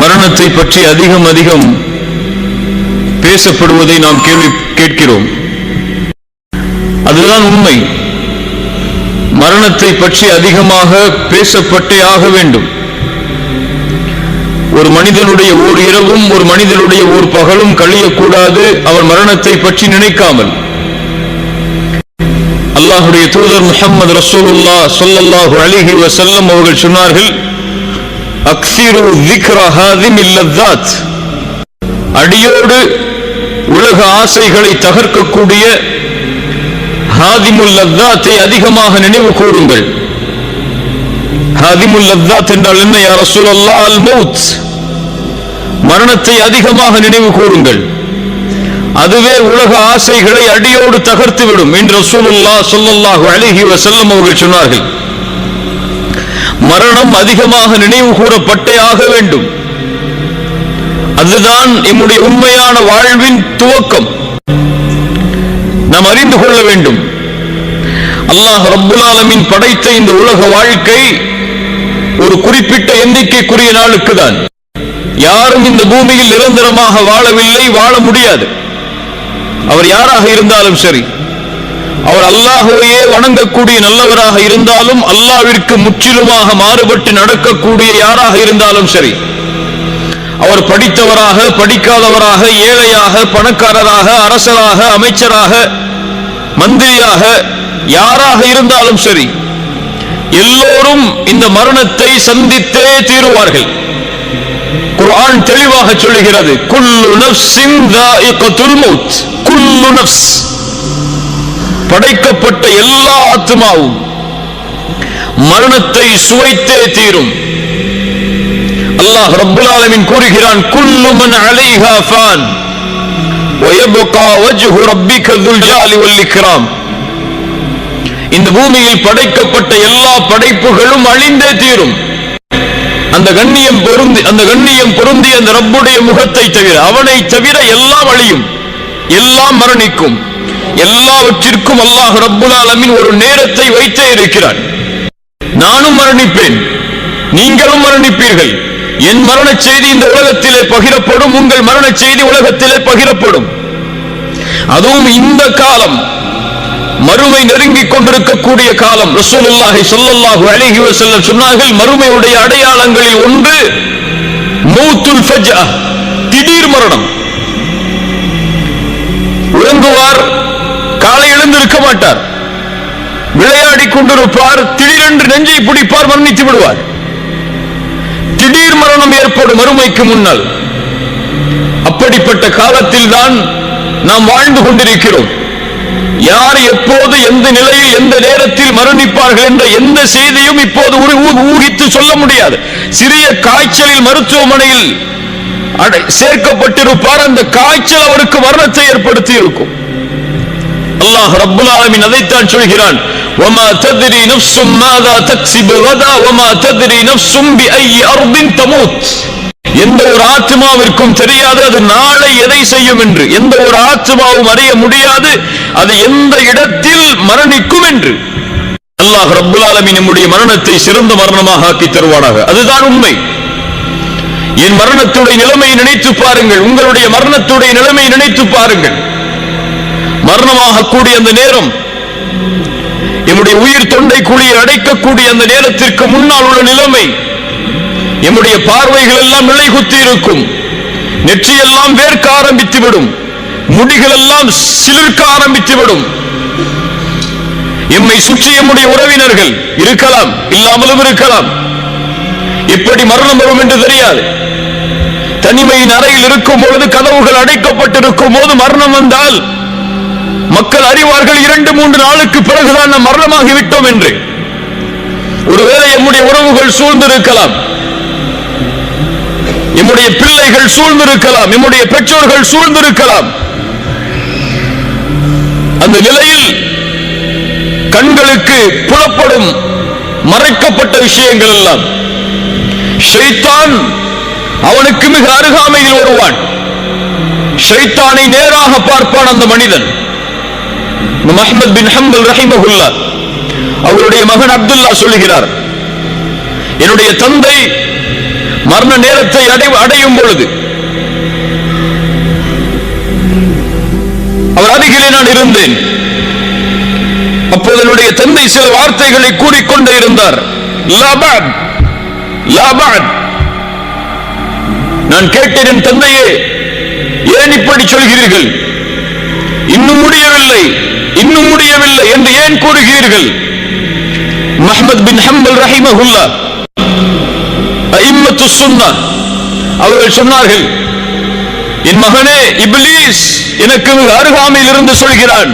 மரணத்தை பற்றி அதிகம் பேசப்படுவதை நாம் கேட்கிறோம். அதுதான் உண்மை. மரணத்தை பற்றி அதிகமாக பேசப்பட்டே ஆக வேண்டும். ஒரு மனிதனுடைய ஓர் இரவும் ஒரு மனிதனுடைய ஓர் பகலும் கழியக்கூடாது அவர் மரணத்தை பற்றி நினைக்காமல். அல்லாஹ்வுடைய தூதர் முஹம்மது ரசூலுல்லாஹ் ஸல்லல்லாஹு அலைஹி வஸல்லம் அவர்கள் சொன்னார்கள், அக்ஸிரு ذிக்ர ஹாதிமில் லذாத், அடியோடு உலக ஆசைகளை தகர்க்கக்கூடிய ஹாதிமுல் லذாத்தை அதிகமாக நினைவு கூறுங்கள். ஹாதிமுல் லذாத் என்றால் என்ன யா ரசூலல்லாஹ்? அல் மௌத், மரணத்தை அதிகமாக நினைவு கூறுங்கள். அதுவே உலக ஆசைகளை அடியோடு தகர்த்துவிடும் என்று ரசூலுல்லாஹ் ஸல்லல்லாஹு அலைஹி வஸல்லம் அவர்கள் சொன்னார்கள். மரணம் அதிகமாக நினைவு கூறப்பட்டே ஆக வேண்டும். அதுதான் நம்முடைய உண்மையான வாழ்வின் துவக்கம். நாம் அறிந்து கொள்ள வேண்டும், அல்லாஹ் ரப்புல் ஆலமீன் படைத்த இந்த உலக வாழ்க்கை ஒரு குறிப்பிட்ட எண்ணிக்கைக்குரிய நாளுக்கு தான். யாரும் இந்த பூமியில் நிரந்தரமாக வாழவில்லை, வாழ முடியாது. அவர் யாராக இருந்தாலும் சரி, அவர் அல்லாஹ்வையே வணங்கக்கூடிய நல்லவராக இருந்தாலும், அல்லாஹ்விற்கு முற்றிலுமாக மாறுபட்டு நடக்கக்கூடிய யாராக இருந்தாலும் சரி, அவர் படித்தவராக படிக்காதவராக, ஏழையாக பணக்காரராக, அரசராக அமைச்சராக மந்திரியாக யாராக இருந்தாலும் சரி, எல்லோரும் இந்த மரணத்தை சந்தித்தே தீருவார்கள். குர்ஆன் தெளிவாக சொல்லுகிறது, குல்லு நஃப்ஸின் ذائقத்துல் மௌத். குல்லு நஃப்ஸ், படைக்கப்பட்ட எல்லா ஆத்மாவும் மரணத்தை சுவைத்தே தீரும். அல்லாஹ் ரப்புல் ஆலமீன் கூறுகிறான், குல்லு மன் அலைஹா ஃபான் வயப்கா வஜ்ஹு ரப்பிக ذுல் ஜலாலி வல் இக்ராம். இந்த பூமியில் படைக்கப்பட்ட எல்லா படைப்புகளும் அழிந்தே தீரும். அந்த கண்ணியம் பொருந்தி அந்த ரப்புடைய முகத்தை தவிர, அவனை தவிர எல்லாம் அழியும், எல்லாம் மரணிக்கும். எல்லாவற்றிற்கும் அல்லாஹ் ரப்புல் ஆலமீன் ஒரு நேரத்தை வைத்தே இருக்கிறான். நானும் மரணிப்பேன், நீங்களும் மரணிப்பீர்கள். என் மரண செய்தி இந்த உலகத்திலே பகிரப்படும், உங்கள் மரண செய்தி உலகத்திலே பகிரப்படும். அதுவும் இந்த காலம் மறுமை நெருங்கிக் கொண்டிருக்கக்கூடிய காலம். ரசூலுல்லாஹி ஸல்லல்லாஹு அலைஹி வஸல்லம் சொன்னார்கள், மறுமையுடைய அடையாளங்களில் ஒன்று மௌத்துல் ஃபஜ்அ, திடீர் மரணம். உறங்குவார், காலை எழுந்திருக்க மாட்டார், விளையாடி கொண்டிருப்பார், திடீரென்று நெஞ்சை பிடிப்பார், மரணித்து விடுவார். திடீர் மரணம் ஏற்படும் மறுமைக்கு முன்னால். அப்படிப்பட்ட காலத்தில் தான் நாம் வாழ்ந்து கொண்டிருக்கிறோம். யார் எப்போது எந்த நிலையில் எந்த நேரத்தில் மரணிப்பார்கள் என்ற எந்த செய்தியும் இப்போது ஊகித்து சொல்ல முடியாது. சிறிய காய்ச்சலில் மருத்துவமனையில் சேர்க்கப்பட்டிருப்பார், அந்த காய்ச்சல் அவருக்கு மரணத்தை ஏற்படுத்தி இருக்கும். அல்லாஹ் ரப்புல் ஆலமீன் அதைத்தான் சொல்கிறான், وَمَا تَدْرِي نَفْسٌ مَاذَا تَكْسِبُ غَدًا وَمَا تَدْرِي نَفْسٌ بِأَيِّ أَرْضٍ تَمُوتُ. எந்த ஒரு ஆத்மாவிற்கும் தெரியாது அது நாளை எதை செய்யும் என்று. எந்த ஒரு ஆத்மாவும் அறிய முடியாது அது எந்த இடத்தில் மரணிக்கும் என்று. அல்லாஹ் ரப்புல் ஆலமீன் நம்முடைய மரணத்தை சிறந்த மரணமாக ஆக்கி தருவானாக. அதுதான் உண்மை. என் மரணத்துடைய நிலைமையை நினைத்து பாருங்கள், உங்களுடைய மரணத்துடைய நிலைமையை நினைத்து பாருங்கள். மரணமாக கூடிய அந்த நேரம், நம்முடைய உயிர் தொண்டை குழியை அடைக்கக்கூடிய அந்த நேரத்திற்கு முன்னால் உள்ள நிலைமை, நம்முடைய பார்வைகள் எல்லாம் நிலைகுத்தி இருக்கும், நெற்றியெல்லாம் வேர்க்க ஆரம்பித்துவிடும், முடிகள் எல்லாம் சிலிர்க்க ஆரம்பித்துவிடும். எம்மை சுற்றி நம்முடைய உறவினர்கள் இருக்கலாம், இல்லாமலும் இருக்கலாம். எப்படி மரணம் வரும் என்று தெரியாது. தனிமையின் அறையில் இருக்கும் பொழுது, கதவுகள் அடைக்கப்பட்டிருக்கும் போது மரணம் வந்தால் மக்கள் அறிவார்கள் 2-3 நாளுக்கு பிறகுதான் நாம் மரணமாகிவிட்டோம் என்று. ஒருவேளை நம்முடைய உறவுகள் சூழ்ந்திருக்கலாம், நம்முடைய பிள்ளைகள் சூழ்ந்திருக்கலாம், நம்முடைய பெற்றோர்கள் சூழ்ந்திருக்கலாம். அந்த நிலையில் கண்களுக்கு புலப்படும் மறைக்கப்பட்ட விஷயங்கள் எல்லாம், ஷைத்தான் அவனுக்கு மிக அருகாமையில் வருவான். ஷைத்தானை நேராக பார்ப்பான் அந்த மனிதன். அஹ்மத் பின் ஹம்பல் ரஹிமஹுல்லாஹ் அவருடைய மகன் அப்துல்லா சொல்லுகிறார், என்னுடைய தந்தை மரண நேரத்தை அடையும் பொழுது அவர் அருகிலே நான் இருந்தேன். அப்போது என்னுடைய தந்தை சில வார்த்தைகளை கூறிக்கொண்டே இருந்தார். நான் கேட்டேன், என் தந்தையே, ஏன் இப்படி சொல்கிறீர்கள்? இன்னும் முடியவில்லை என்று ஏன் கூறுகிறீர்கள்? முஹம்மது பின் ஹம்பல் ரஹிமஹுல்லாஹ் அஇம்மத்து சுன்னah அவர்கள் சொன்னார்கள், என் மகனே, இப்லீஸ் எனக்கு அருகாமையில் இருந்து சொல்கிறான்,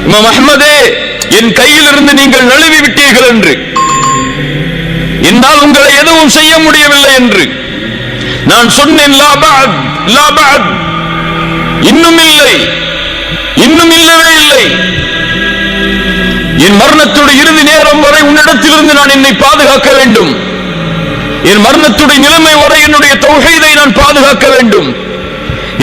இமாம் அஹ்மதே, என் கையில் இருந்து நீங்கள் நழுவி விட்டீர்கள் என்று, என்னால் உங்களை எதுவும் செய்ய முடியவில்லை என்று. நான் சொன்னேன், லா பஅத், இன்னும் இல்லவே இல்லை. என் மரணத்துடைய இறுதி நேரம் வரை உன்னிடத்திலிருந்து நான் என்னை பாதுகாக்க வேண்டும். என் மரணத்துடைய நிலைமை வரை என்னுடைய தௌஹீதை நான் பாதுகாக்க வேண்டும்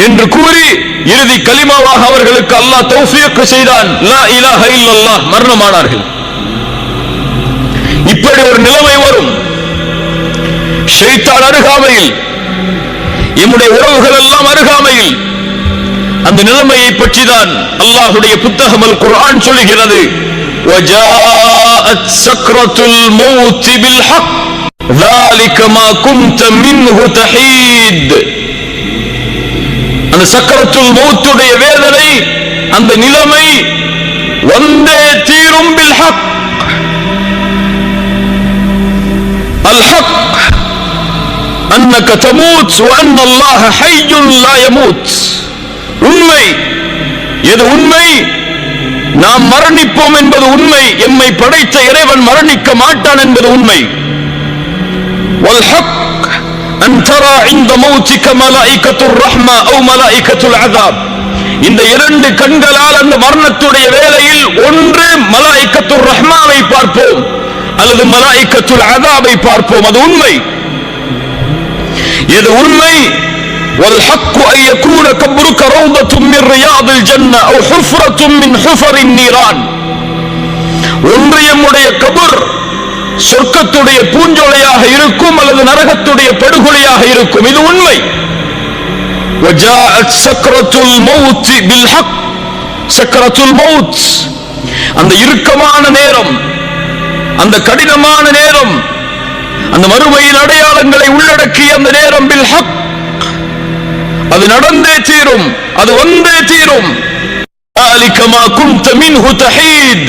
என்று கூறி இறுதி கலிமாவாக அவர்களுக்கு அல்லாஹ் தௌஃபீக் செய்தான். லா இலாஹ இல்லல்லாஹ், மரணமானார்கள். இப்படி ஒரு நிலைமை வரும். ஷைத்தான் அருகாமையில், நம்முடைய உறவுகள் எல்லாம் அருகாமையில். அந்த நிலைமையை பற்றி தான் அல்லாஹ்வுடைய புத்தகம் அல் குர்ஆன் சொல்கிறது. وجاءت سكرة الموت بالحق ذلك ما كنت منه تحيد. அந்த சக்கரத்துல் மௌத்துடைய வேதனை, அந்த நிலைமை வந்தே தீரும். பில் ஹக், அல் ஹக் அன்னக தமூத் வ அன்ன அல்லாஹ ஹய்யுன் லா யமூத். உண்மை எது? உண்மை நாம் மரணிப்போம் என்பது உண்மை. எம்மை படைத்த இறைவன் மரணிக்க மாட்டான் என்பது உண்மை. வல் ஹக் அன் தரா இன்த மௌத்திக மலாயிகத்துர் ரஹ்மா அவ் மலாயிகத்துல் அஸாப். இந்த இரண்டு கண்களால் அந்த மரணத்துடைய வேளையில் ஒன்று மலாயிகத்துர் ரஹ்மாவை பார்ப்போம் அல்லது மலாயிகத்துல் அஸாபை பார்ப்போம். அது உண்மை. எது உண்மை? வல் ஹக் அன் யகூன கப்ருக ரௌதத்தும் மின் ரியாதில் ஜன்னah அவ் ஹுஃப்ரத்தும் மின் ஹுஃபரின் நீரான். ஒன்று நம்முடைய கபர் சொர்க்கத்துடைய பூஞ்சோலையாக இருக்கும் அல்லது நரகத்துடைய படுகொலையாக இருக்கும். இது உண்மை. وجاءت سكرة الموت بالحق. سكرة الموت, அந்த இறுக்கமான நேரம், அந்த கடினமான நேரம், அந்த மறுமையின் அடையாளங்களை உள்ளடக்கிய அந்த நேரம், பில் ஹக், அது நடந்தே தீரும், அது வந்தே தீரும். ذلك ما كنت منه تحيد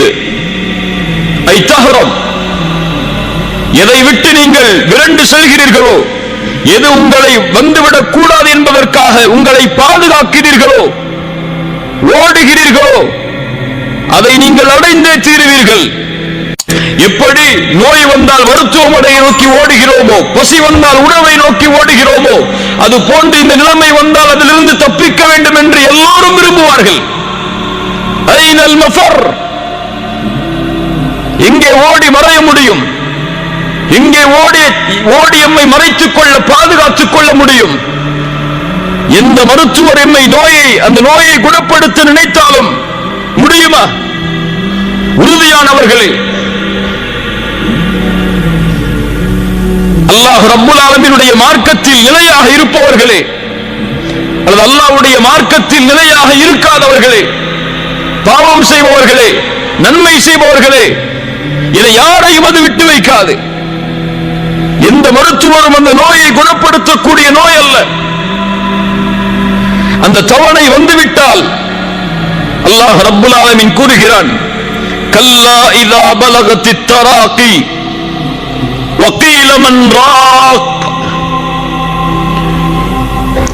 أي تهرب. எதை விட்டு நீங்கள் விரண்டு செல்கிறீர்களோ, எது உங்களை வந்துவிடக் கூடாது என்பதற்காக உங்களை பாதுகாக்கிறீர்களோ, ஓடுகிறீர்களோ, அதை நீங்கள் அடைந்தே தீருவீர்கள். எப்படி நோய் வந்தால் மருத்துவமனையை நோக்கி ஓடுகிறோமோ, பசி வந்தால் உணவை நோக்கி ஓடுகிறோமோ, அது போன்று இந்த நிலைமை வந்தால் அதிலிருந்து தப்பிக்க வேண்டும் என்று எல்லோரும் விரும்புவார்கள். ஐனல் மஃபர், எங்கே ஓடி மறைய முடியும்? இங்கே ஓடி எம்மை மறைத்துக் கொள்ள, பாதுகாத்துக் கொள்ள முடியும்? எந்த மருத்துவர் எம்மை அந்த நோயை குணப்படுத்த நினைத்தாலும் முடியுமா? உறுதியானவர்களே, அல்லாஹ் ரப்புல் ஆலமீனுடைய மார்க்கத்தில் நிலையாக இருப்பவர்களே, அல்லது அல்லாஹ்வுடைய மார்க்கத்தில் நிலையாக இருக்காதவர்களே, பாவம் செய்பவர்களே, நன்மை செய்பவர்களே, இதை யாரையும் அது விட்டு வைக்காது. எந்த மருத்துவரும் அந்த நோயை குணப்படுத்தக்கூடிய நோய் அல்ல. அந்த தவணை வந்துவிட்டால் அல்லாஹ் ரப்புல் ஆலமீன் கூறுகிறான், கல்லா இதா பலகத்தித் தராகி வகீல மன் ராக்.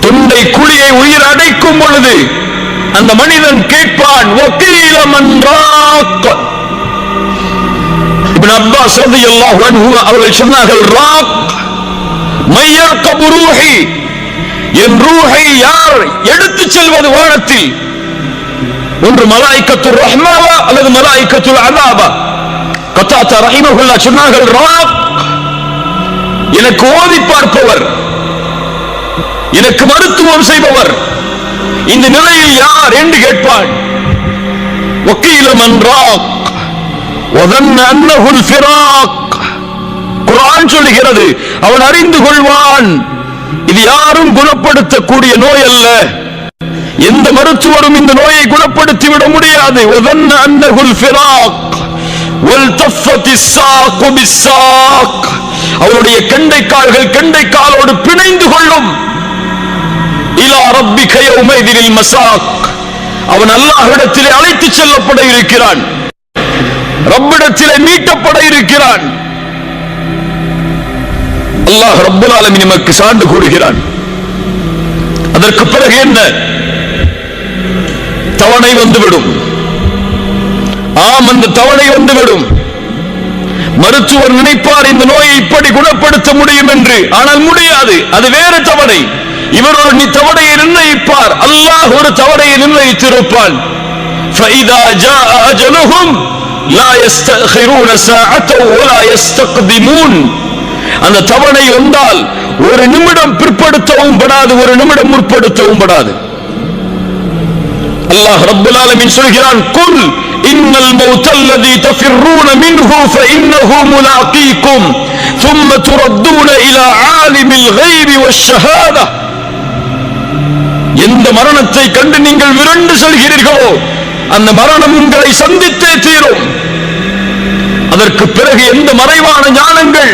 தொண்டை குழியை உயிர் அடைக்கும் பொழுது அந்த மனிதன் கேட்பான், வகீல மன் ராக். இப்னு அப்பாஸ் ரலியல்லாஹு அன்ஹு அவர்கள் சொன்னார்கள், ராக் மையர்கபு ரூஹி, என் ரூஹை யார் எடுத்துச் செல்வது வானத்தில்? ஒன்று மலாயிகத்துர் ரஹ்மாவா அல்லது மலாயிகத்துல் அஸாபா? கத்தாதா ரஹிமஹுல்லாஹ் சொன்னார்கள், ராக் எனக்கு ஓதி பார்ப்பவர், எனக்கு மருத்துவம் செய்பவர், இந்த நிலையில் யார் என்று கேட்பான். வகீல மன் ராக் வதன்ன அன்னஹுல் ஃபிராக். குர்ஆன் சொல்லுகிறது, அவன் அறிந்து கொள்வான். இது யாரும் குணப்படுத்தக்கூடிய நோய் அல்ல. எந்த மருத்துவரும் இந்த நோயை குணப்படுத்தி விட முடியாது. அவருடைய கெண்டை கால்கள் கெண்டை காலோடு பிணைந்து கொள்ளும். இலா ரப்பிக யௌமைதில் மசாக். அவன் அல்லாஹ்விடத்திலே அழைத்து செல்லப்பட இருக்கிறான், ரப்பிடத்திலே மீட்டப்பட இருக்கிறான். அல்லாஹ் ரப்புல் ஆலமீன் நமக்கு சான்று கூறுகிறான். அதற்கு பிறகு என்ன? தவணை வந்துவிடும். ஆம், அந்த தவணை வந்துவிடும். மருத்துவர் நினைப்பார் இந்த நோயை இப்படி குணப்படுத்த முடியும் என்று, ஆனால் முடியாது. அது வேறு தவணை. இவர் ஒரு தவணையை நிர்ணயிப்பார், அல்லாஹ் ஒரு தவணையை நிர்ணயித்திருப்பான். فَإِذَا جَاءَ أَجَلُهُمْ لَا يَسْتَأْخِرُونَ سَاعَةً وَلَا يَسْتَقْدِمُونَ. அந்த தவணை வந்தால் ஒரு நிமிடம் பிற்படுத்தவும் படாது, ஒரு நிமிடம் முற்படுத்தவும் படாது. அல்லாஹ் ரப்பல் ஆலமீன் சொல்கிறான், குல் இன்னல் மௌத்தல்லதி தஃபிர்ரூன மின்ஹு ஃபஇன்னஹு முலாகீக்கும் ثم تردون إلى عالم الغيب والشهادة. எந்த மரணத்தை கண்டு நீங்கள் விரண்டு செல்கிறீர்களோ அந்த மரணம் உங்களை சந்தித்தே தீரும். அதற்கு பிறகு எந்த மறைவான ஞானங்கள்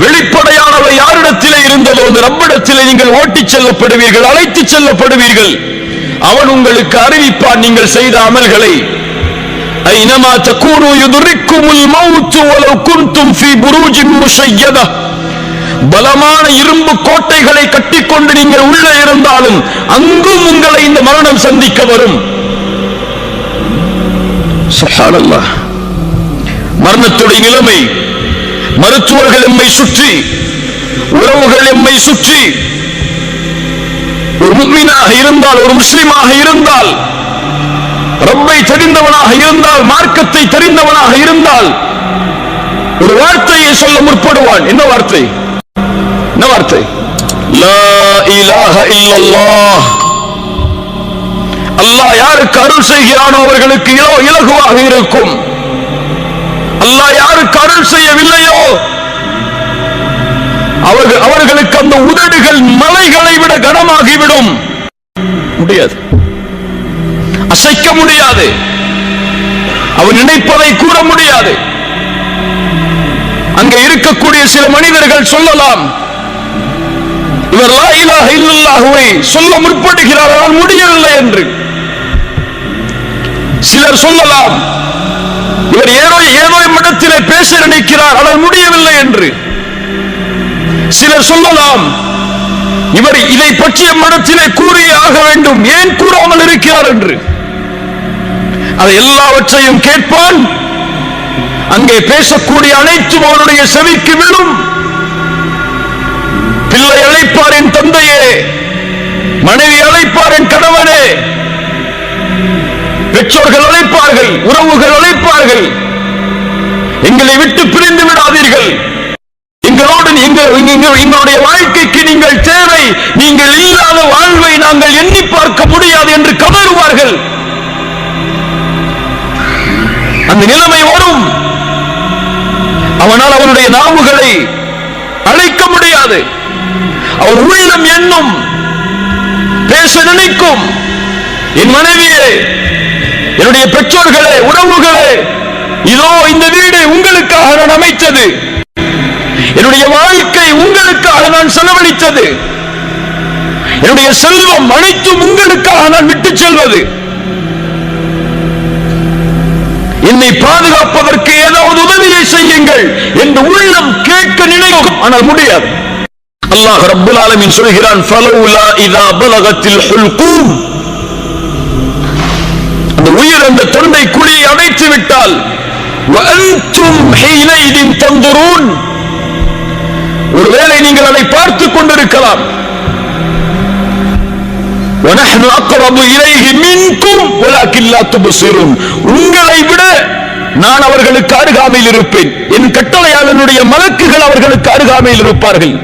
வெளிப்படையானவை யாரிடத்திலே இருந்ததோ அந்த ரப்பிடத்திலே நீங்கள் ஓட்டிச் செல்லப்படுவீர்கள், அழைத்து செல்லப்படுவீர்கள். அவன் உங்களுக்கு அறிவிப்பான் நீங்கள் செய்த அமல்களை. ஐனமா தகூனு யுத்ரிக்குமுல் மௌத் வலவ் குன்தும் ஃபீ புரூஜின் முஷய்யதா. பலமான இரும்பு கோட்டைகளை கட்டிக்கொண்டு நீங்கள் உள்ளே இருந்தாலும் அங்கும் உங்களை இந்த மரணம் சந்திக்க வரும். சுப்ஹானல்லாஹ். மரணத்துடைய நிலைமை, மருத்துவர்கள் எம்மை சுற்றி, உறவுகள் எம்மை சுற்றி, ஒரு முஃமினாக இருந்தால், ஒரு முஸ்லிமாக இருந்தால், ரப்பை தெரிந்தவனாக இருந்தால், மார்க்கத்தை தெரிந்தவனாக இருந்தால் ஒரு வார்த்தையை சொல்ல முற்படுவான். என்ன வார்த்தை? என்ன வார்த்தை? லா இலாஹ இல்லல்லாஹ். அல்லாஹ் யாருக்கு அருள் செய்கிறானோ அவர்களுக்கு இலகுவாக இருக்கும். அல்லாஹ் யாருக்கு அருள் செய்யவில்லையோ அவர்களுக்கு அந்த உதடுகள் மலைகளை விட கனமாகிவிடும். முடியாது, அசைக்க முடியாது, அவன் நினைப்பதை கூற முடியாது. அங்கே இருக்கக்கூடிய சில மனிதர்கள் சொல்லலாம், இவர் லா இலாஹ இல்லல்லாஹுவை சொல்ல முற்படுகிறார், ஆனால் முடியவில்லை என்று. சிலர் சொல்லலாம், இவர் ஏதோ இடத்திலே பேச நினைக்கிறார், ஆனால் முடியவில்லை என்று. சிலர் சொல்லலாம், இவர் இதை பற்றிய மனத்திலே கூறியே ஆக வேண்டும், ஏன் கூறாமல் இருக்கிறார் என்று. அதை எல்லாவற்றையும் கேட்பான். அங்கே பேசக்கூடிய அனைத்தும் அவனுடைய செவிக்கு விழும். பிள்ளை அழைப்பார் என் தந்தையே, மனைவி அழைப்பார் என் கணவனே, பெற்றோர்கள் அழைப்பார்கள், உறவுகள் அழைப்பார்கள், எங்களை விட்டு பிரிந்து விடாதீர்கள், எங்களோடு எங்களுடைய வாழ்க்கைக்கு நீங்கள் தேவை, நீங்கள் இல்லாத வாழ்வை நாங்கள் எண்ணி பார்க்க முடியாது என்று கதறுவார்கள். அந்த நிலைமை வரும். அவனால் அவனுடைய நாவுகளை அழைக்க முடியாது. அவர் உள்ளம் எண்ணும், பேச நினைக்கும், என் மனைவியே, என்னுடைய பெற்றோர்களே, உறவுகளே, இதோ இந்த வீடு உங்களுக்காக நான் அமைத்தது, என்னுடைய வாழ்க்கை உங்களுக்காக நான் செலவழித்தது, என்னுடைய செல்வம் அனைத்தும் உங்களுக்காக நான் விட்டு செல்வது, என்னை பாதுகாப்பதற்கு ஏதாவது உதவியை செய்யுங்கள் என்று உள்ளம் கேட்க நினைக்கும், ஆனால் முடியாது. அல்லாஹ் ரப்புல் ஆலமீன் சொல்கிறான், ஃபலௌலா இதா பலகத்தில் ஹுல்கூம். அந்த உயிர் அந்த தொண்டை குழியை அடைத்து விட்டால், வஅன்தும் ஹீனைதின் தன்துரூன், ஒருவேளை நீங்கள் அதை பார்த்துக் கொண்டிருக்கலாம். வனஹ்னு அக்ரபு இலைஹி மின்கும் வலக்கின் லா துப்சிரூன். உங்களை விட நான் அவர்களுக்கு அருகாமையில் இருப்பேன். என் கட்டளையால் என்னுடைய மலக்குகள் அவர்களுக்கு அருகாமையில் இருப்பார்கள்.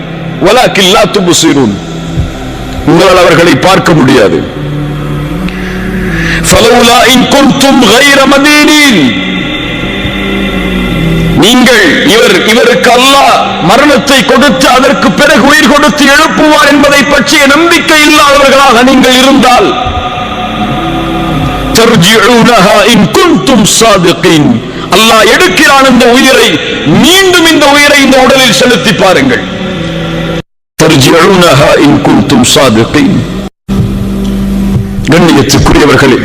வலக்கின் லா துப்சிரூன், உங்களால் அவர்களை பார்க்க முடியாது. ஃபலௌலா இன் குன்தும் கைர மதீனீன், நீங்கள் இவருக்கு அல்லாஹ் மரணத்தை கொடுத்து அதற்கு பிறகு உயிர் கொடுத்து எழுப்புவார் என்பதை பற்றிய நம்பிக்கை இல்லாதவர்களாக நீங்கள் இருந்தால் தர்ஜிஊனஹா இன் குன்தும் ஸாதிகீன், அல்லாஹ் எடுக்கிறான் இந்த உயிரை, மீண்டும் இந்த உயிரை இந்த உடலில் செலுத்தி பாருங்கள். தர்ஜிஊனஹா இன் குன்தும் ஸாதிகீன். கண்ணியத்துக்குரியவர்களே,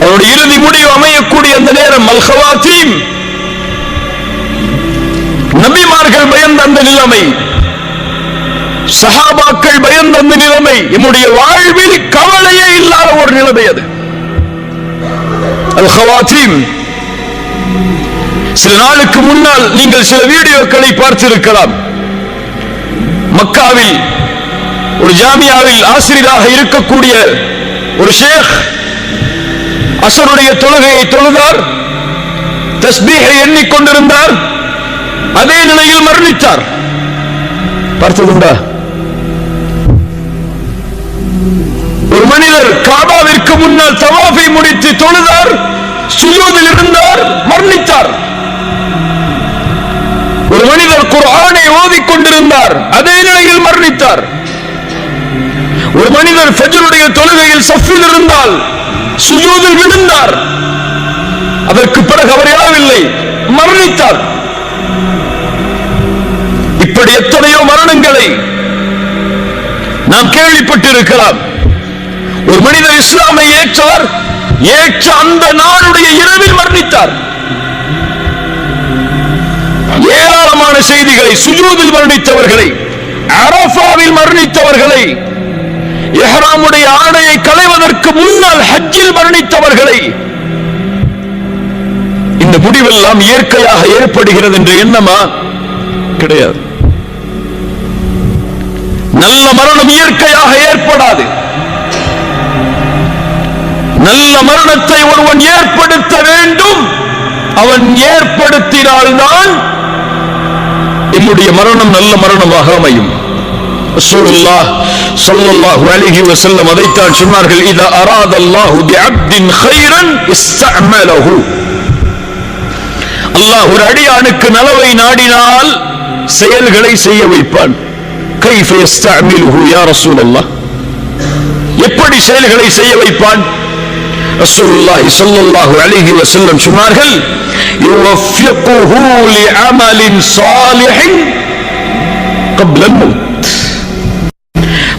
அவருடைய இறுதி முடிவு அமையக்கூடிய அந்த நேரம் அல் ஹவாத்தீம், நபிமார்கள் பயந்த அந்த நிலைமை, சஹாபாக்கள் பயந்த அந்த நிலைமை, நம்முடைய வாழ்வில் கவலையே இல்லாத ஒரு நிலைமை அது அல் ஹவாத்தீம். சில நாளுக்கு முன்னால் நீங்கள் சில வீடியோக்களை பார்த்திருக்கலாம். மக்காவில் ஒரு ஜாமியாவில் ஆசிரியராக இருக்கக்கூடிய ஒரு ஷேக் அஸருடைய தொழுகையை தொழுதார், தஸ்பீஹை எண்ணிக்கொண்டிருந்தார், அதே நிலையில் மரணித்தார். பார்த்ததுண்டா? ஒரு மனிதர் காபாவிற்கு முன்னால் தவாஃபை முடித்து தொழுதார், சுஜூதில் இருந்தார், மரணித்தார். ஒரு மனிதர் குர்ஆனை ஓதிக்கொண்டிருந்தார், அதே நிலையில் மரணித்தார். ஒரு மனிதர் ஃபஜ்ருடைய தொழுகையில் ஸஃபில் இருந்தால் சுஜூதில் விழுந்தார், அதற்கு பிறகு அவர் எழவில்லை, மரணித்தார். இப்படி எத்தனையோ மரணங்களை நாம் கேள்விப்பட்டிருக்கலாம். ஒரு மனிதர் இஸ்லாமை ஏற்றார், ஏற்ற அந்த நாளுடைய இரவில் மரணித்தார். ஏராளமான செய்திகளை, சுஜூதில் மரணித்தவர்களை, அரஃபாவில் மரணித்தவர்களை, இஹ்ராமுடைய ஆடையை களைவதற்கு முன்னால் ஹஜ்ஜில் மரணித்தவர்களை. இந்த முடிவெல்லாம் இயற்கையாக ஏற்படுகிறது என்ற எண்ணமா? கிடையாது. நல்ல மரணம் இயற்கையாக ஏற்படாது. நல்ல மரணத்தை ஒருவன் ஏற்படுத்த வேண்டும். அவன் ஏற்படுத்தினால்தான் என்னுடைய மரணம் நல்ல மரணமாக அமையும். ரசூலுல்லாஹ் ஸல்லல்லாஹு அலைஹி வஸல்லம் அதைத்தான் சொன்னார்கள், இதா அராதல்லாஹு பிஅப்தின் கைரன் இஸ்தஅமலஹு. அல்லாஹ் ஒரு அடியானுக்கு நலவை நாடினால் செயல்களை செய்ய வைப்பான். கைஃப யஸ்தஅமிலுஹு யா ரசூலல்லாஹ், எப்படி செயல்களை செய்ய வைப்பான்? ரசூலுல்லாஹ் ஸல்லல்லாஹு அலைஹி வஸல்லம் சொன்னார்கள், யுவஃபிகுஹு லிஅமலின் ஸாலிஹின் قبل الموت.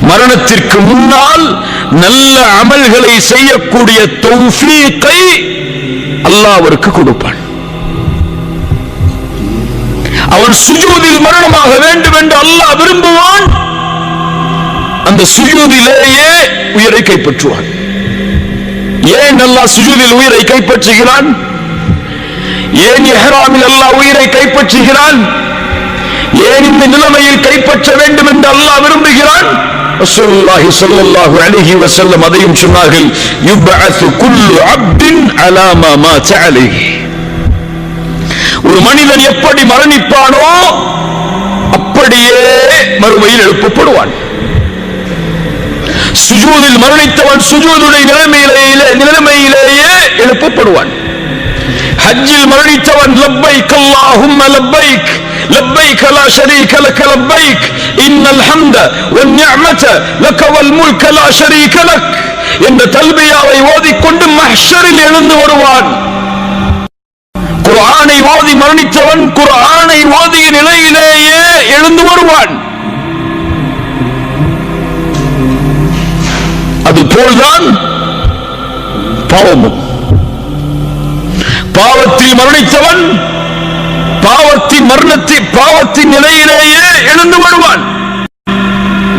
மரணத்திற்கு முன்னால் நல்ல அமல்களை செய்யக்கூடிய தௌஃபீகை அல்லாஹ் அவருக்கு கொடுப்பான். அவன் சுஜூதில் மரணமாக வேண்டும் என்று அல்லாஹ் விரும்புவான். அந்த சுஜூதிலேயே உயிரை கைப்பற்றுவான். ஏன் அல்லாஹ் சுஜூதில் உயிரை கைப்பற்றுகிறான்? ஏன் இஹ்ராமில் அல்லாஹ் உயிரை கைப்பற்றுகிறான்? ஏன் இந்த நிலைமையில் கைப்பற்ற வேண்டும் என்று அல்லாஹ் விரும்புகிறான்? ரசூலுல்லாஹி ஸல்லல்லாஹு அலைஹி வஸல்லம் அதையும் சொன்னார்கள், யுபஅஸு குல்லு அப்தின் அலா மா மாத அலைஹி. ஒரு மனிதன் எப்படி மரணிப்பானோ அப்படியே மறுமையில் எழுப்பப்படுவான். சுஜூதில் மரணித்தவன் சுஜூதுடைய நிலைமையிலேயே எழுப்பப்படுவான். ஹஜ்ஜில் மரணித்தவன் லப்பைக் அல்லாஹும்ம லப்பைக் லப்பைக் லா ஷரீக லக லப்பைக் இன்னல் ஹம்த வன் நிஅமத லக வல் முல்க லா ஷரீக லக் என்ற தல்பியாவை ஓதிக்கொண்டு மஹ்ஷரில் எழுந்து வருவான். குர்ஆனை ஓதி மரணித்தவன் குர்ஆனை ஓதிய நிலையிலேயே எழுந்து வருவான். அதுபோல்தான் பாவமும். பாவத்தில் மரணித்தவன் பாவத்தின் நிலையிலேயே எழுந்து வருவான்.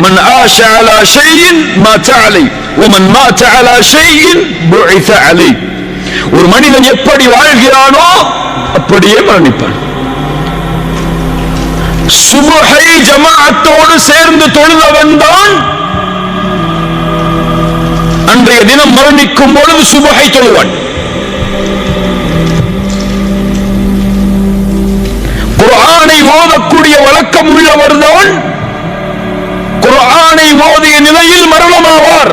மன் ஆஷ அலா ஷைஇன் மாத அலை வமன் மாத அலா ஷைஇன் புஇஸ அலை. ஒரு மனிதன் எப்படி வாழ்கிறானோ அப்படியே மரணிப்பான். சுபஹை ஜமாஅத்தோடு சேர்ந்து தொழுதவன் தான் அன்றைய தினம் மரணிக்கும் பொழுது சுபஹை தொழுவான். குர்ஆனை ஓதக்கூடிய வழக்கம் உள்ளவர்தான் குர்ஆனை ஓதிய நிலையில் மரணமாவார்.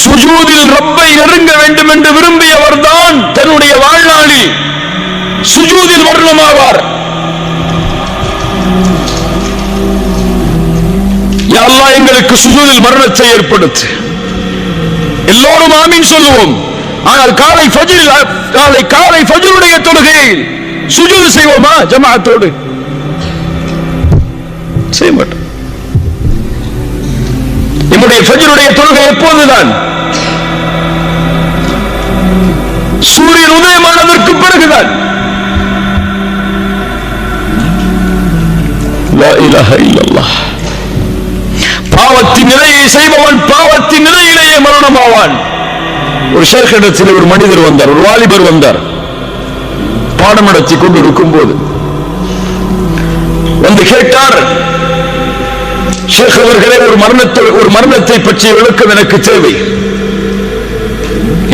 சுஜூதில் ரப்பை நெருங்க வேண்டும் என்று விரும்பியவர்தான் தன்னுடைய வாழ்நாளில் சுஜூதில் ஆவார். யா அல்லாஹ் எங்களுக்கு சுஜூதில் மரணத்தை ஏற்படுத்து. எல்லோரும் ஆமீன் சொல்லுவோம். ஆனால் காலை ஃபஜ்ருடைய தொழுகையில் சுஜூத் செய்வோமா ஜமாஅத்தோடு? செய்ய மாட்டோம். நம்முடைய ஃபஜ்ருடைய தொழுகை எப்போதுதான்? சூரியன் உதயமானதற்கு பிறகுதான். லா இலாஹா இல்லல்லாஹ். பாவத்தின் நிலையை செய்பவன் பாவத்தின் நிலையிலேயே மரணமாவான். ஒரு ஷேக்கிடத்தில் ஒரு மனிதர் வந்தார், ஒரு வாலிபர் வந்தார். பாடம் நடத்தி கொண்டிருக்கும் போது வந்து கேட்டார், ஷேக் அவர்களே, ஒரு மரணத்தை பற்றிய விளக்கம் எனக்கு தேவை.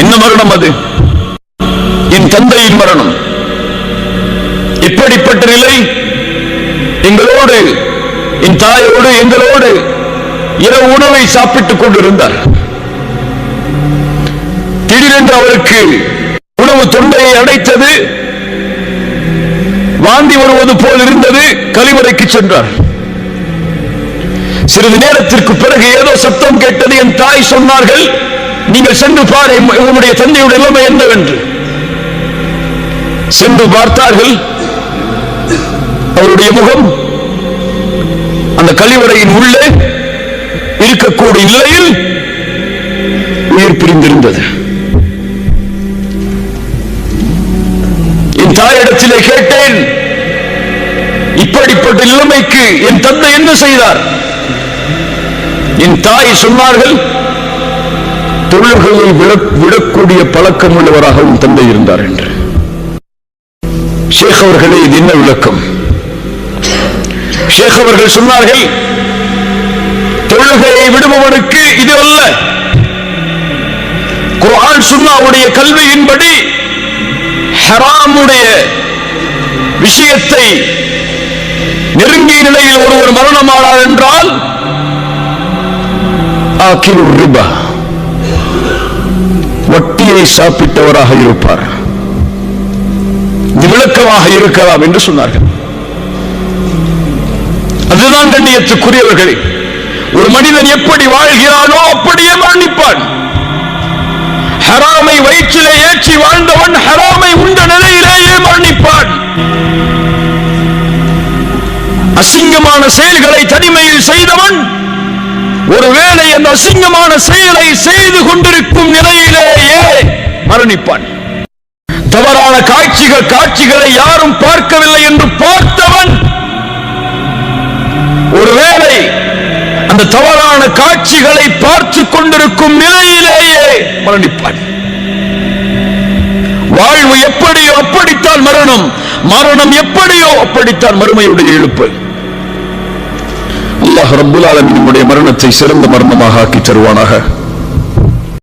என்ன மரணம் அது? என் தந்தையின் மரணம். இப்படிப்பட்ட நிலை எங்களோடு, என் தாயோடு, எங்களோடு இரவு உணவை சாப்பிட்டுக் கொண்டிருந்தார். திடீரென்று அவருக்கு உணவு தொண்டையை அடைத்தது, வாந்தி வருவது போல் இருந்தது. கழிவறைக்கு சென்றார். சிறிது நேரத்திற்கு பிறகு ஏதோ சத்தம் கேட்டது. என் தாய் சொன்னார்கள், நீங்கள் சென்று பாரு உங்களுடைய தந்தையுடைய நிலைமை என்னவென்று. சென்று பார்த்தார்கள். அவருடைய முகம் அந்த கழிவறையின் உள்ளே இருக்கக்கூடிய நிலையில் உயிர் பிரிந்திருந்தது. என் தாயிடத்திலே கேட்டேன், இப்படிப்பட்ட நிலைமைக்கு என் தந்தை என்ன செய்தார்? என் தாய் சொன்னார்கள், தொழில்களை விடக்கூடிய பழக்கம் உள்ளவராக உன் தந்தை இருந்தார் என்று. ஷேக் அவர்களே, இது என்ன விளக்கம்? ஷேக் அவர்கள் சொன்னார்கள், தொழுகையை விடுபவனுக்கு இது அல்ல. குர்ஆன் சுன்னாவுடைய கல்வியின்படி ஹராமுடைய விஷயத்தை நெருங்கிய நிலையில் ஒருவர் மரணமானார் என்றால் ஆகிலுர் ரிபா, வட்டியை சாப்பிட்டவராக இருப்பார். இது விளக்கமாக இருக்கலாம் என்று சொன்னார்கள். அதுதான் கண்ணியத்துக்குரியவர்களே, ஒரு மனிதன் எப்படி வாழ்கிறானோ அப்படியே மரணிப்பான். ஹராமை வயிற்றிலே ஏற்றி வாழ்ந்தவன் ஹராமை உண்ட நிலையிலேயே மரணிப்பான். அசிங்கமான செயல்களை தனிமையில் செய்தவன் ஒருவேளை அந்த அசிங்கமான செயலை செய்து கொண்டிருக்கும் நிலையிலேயே மரணிப்பான். தவறான காட்சிகளை யாரும் பார்க்கவில்லை என்று பார்த்தவன் ஒருவேளை அந்த தவறான காட்சிகளை பார்த்து கொண்டிருக்கும் நிலையிலேயே மரணிப்பான். வாழ்வு எப்படியோ அப்படித்தான் மரணம், மரணம் எப்படியோ அப்படித்தான் மறுமையுடைய எழுப்பு. அல்லாஹ் ரப்புல் ஆலமீன் நம்முடைய மரணத்தை சிறந்த மரணமாக ஆக்கி தருவானாக.